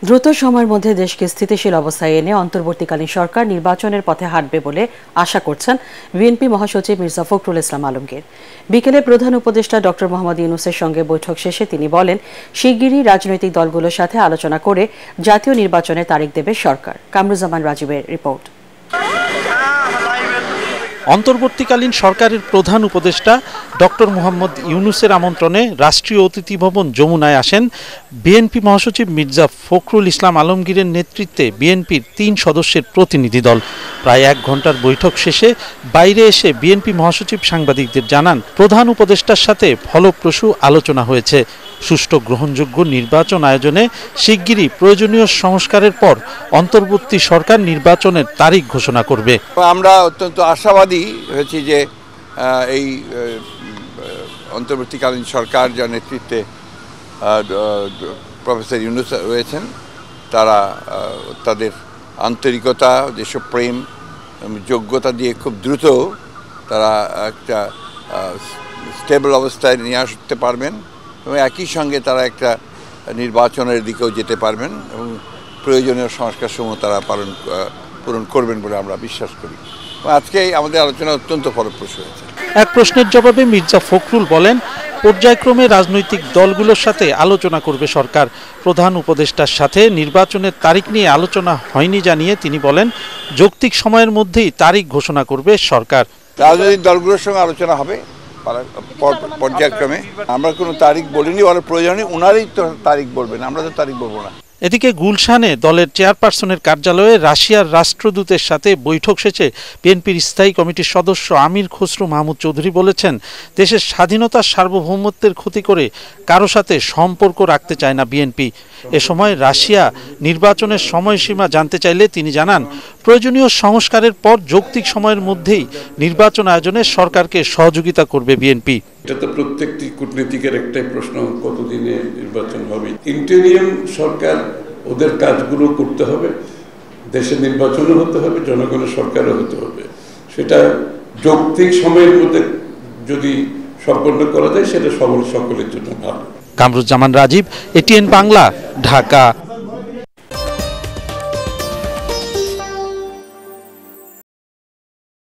দ্রুত সময়ের মধ্যে দেশকে স্থিতিশীল অবস্থায় এনে অন্তর্বর্তীকালীন সরকার নির্বাচনের পথে হাঁটবে বলে আশা করছেন বিএনপি মহাসচিব মির্জা ফখরুল ইসলাম আলমগীর। বিকেলে প্রধান উপদেষ্টা ডক্টর মোহাম্মদ ইউনূসের সঙ্গে বৈঠক শেষে তিনি বলেন, শিগগিরই রাজনৈতিক দলগুলোর সাথে আলোচনা করে জাতীয় নির্বাচনের তারিখ দেবে সরকার। কামরুজ্জামান রাজীবের রিপোর্ট। অন্তর্বর্তীকালীন সরকারের প্রধান উপদেষ্টা ডক্টর মোহাম্মদ ইউনূসের আমন্ত্রণে রাষ্ট্রীয় অতিথি ভবন যমুনায় আসেন বিএনপি মহাসচিব মির্জা ফখরুল ইসলাম আলমগীরের নেতৃত্বে বিএনপির ৩ সদস্যের প্রতিনিধি দল। প্রায় ১ ঘণ্টার বৈঠক শেষে বাইরে এসে বিএনপি মহাসচিব সাংবাদিকদের জানান, প্রধান উপদেষ্টার সাথে ফলপ্রসূ আলোচনা হয়েছে। সুষ্ঠু গ্রহণযোগ্য নির্বাচন আয়োজনে শিগগিরই প্রয়োজনীয় সংস্কারের পর অন্তর্বর্তী সরকার নির্বাচনের তারিখ ঘোষণা করবে। আমরা অত্যন্ত আশাবাদী হয়েছি যে এই অন্তর্বর্তীকালীন সরকার যার নেতৃত্বে প্রফেসর ইউনূস রয়েছেন, তারা তাদের আন্তরিকতা, দেশপ্রেম, যোগ্যতা দিয়ে খুব দ্রুত তারা একটা স্টেবল অবস্থায় নিয়ে আসতে পারবেন এবং একই সঙ্গে তারা একটা নির্বাচনের দিকেও যেতে পারবেন এবং প্রয়োজনীয় সংস্কারসমূহ তারা পূরণ করবেন বলে আমরা বিশ্বাস করি। আজকে আমাদের আলোচনা অত্যন্ত ফলপ্রসূ হয়েছে। এক প্রশ্নের জবাবে মির্জা ফখরুল বলেন, পর্যায়ক্রমে রাজনৈতিক দলগুলোর সাথে আলোচনা করবে সরকার। প্রধান উপদেষ্টার সাথে নির্বাচনের তারিখ নিয়ে আলোচনা হয়নি জানিয়ে তিনি বলেন, যৌক্তিক সময়ের মধ্যেই তারিখ ঘোষণা করবে সরকার। রাজনৈতিক দলগুলোর সঙ্গে আলোচনা হবে পর্যায়ক্রমে। আমরা কোনো তারিখ বলিনি, বলার প্রয়োজন নেই, ওনারই তো তারিখ বলবেন, আমরা তো তারিখ বলবো না। এদিকে গুলশানে দলের চেয়ারপারসনের কার্যালয়ে রাশিয়ার রাষ্ট্রদূতের সাথে বৈঠক শেষে বিএনপির স্থায়ী কমিটির সদস্য আমির খসরু মাহমুদ চৌধুরী বলেছেন, দেশের স্বাধীনতার সার্বভৌমত্বের ক্ষতি করে কারো সাথে সম্পর্ক রাখতে চায় না বিএনপি। এ সময় রাশিয়া নির্বাচনের সময়সীমা জানতে চাইলে তিনি জানান, প্রয়োজনীয় সংস্কারের পর যৌক্তিক সময়ের মধ্যেই নির্বাচন আয়োজনে সরকারকে সহযোগিতা করবে বিএনপি। এটা তো প্রত্যেকটি কূটনীতিকের একটাই প্রশ্ন, কতদিনে নির্বাচন হবে। ইন্টেরিয়াম সরকার ওদের কাজগুলো করতে হবে, দেশে নির্বাচনও হতে হবে, জনগণের সরকারও হতে হবে। সেটা যৌক্তিক সময়ের মধ্যে যদি সম্পন্ন করা যায় সেটা সকলের জন্য ভালো। কামরুজ্জামান রাজীব, এটিএন বাংলা, ঢাকা।